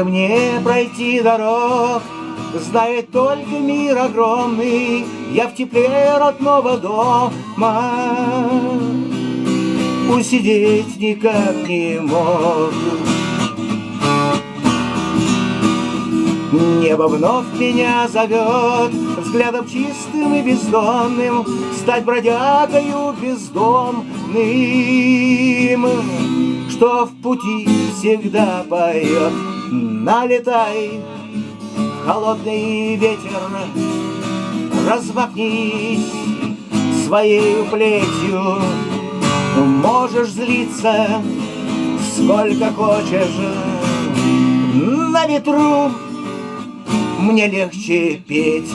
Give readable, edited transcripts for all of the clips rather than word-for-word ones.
Сколько мне пройти дорог, знает только мир огромный. Я в тепле родного дома усидеть никак не мог. Небо вновь меня зовет взглядом чистым и бездонным, стать бродягою бездомным, что в пути всегда поет. Налетай, холодный ветер, размахнись своей плетью. Можешь злиться сколько хочешь, на ветру мне легче петь.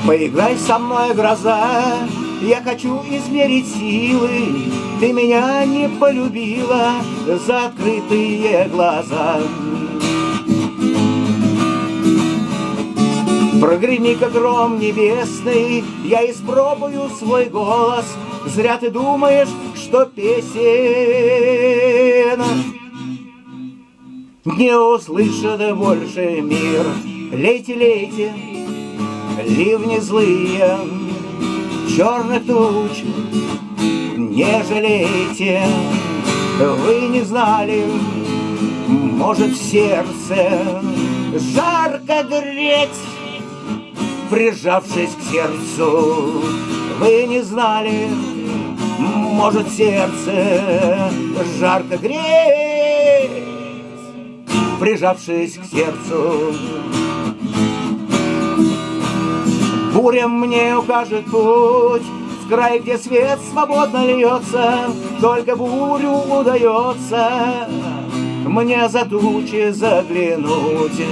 Поиграй со мной, гроза, я хочу измерить силы. Ты меня не полюбила за открытые глаза. Прогреми, как гром небесный, я испробую свой голос. Зря ты думаешь, что песен не услышит больше мир. Лейте, лейте, ливни злые, черных туч не жалейте. Вы не знали, может в сердце жарко греть, прижавшись к сердцу. Вы не знали, может в сердце жарко греть, прижавшись к сердцу. Буря мне укажет путь в край, где свет свободно льется. Только бурю удается мне за тучи заглянуть.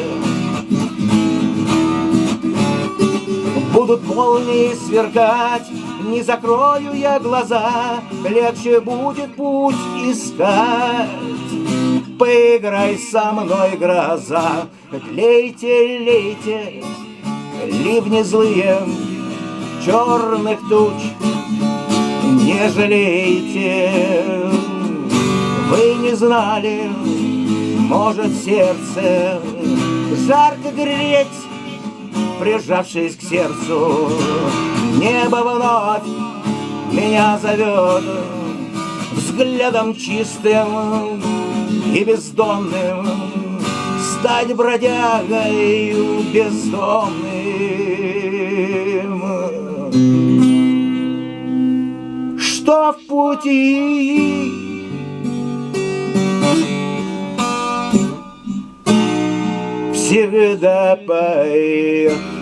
Будут молнии сверкать, не закрою я глаза, легче будет путь искать. Поиграй со мной, гроза, лейте, лейте, ливни злые, черных туч не жалейте. Вы не знали, может в сердце жарко греть, прижавшись к сердцу. Небо вновь меня зовет взглядом чистым и бездонным, стать бродягою бездомным, что в пути всегда поет.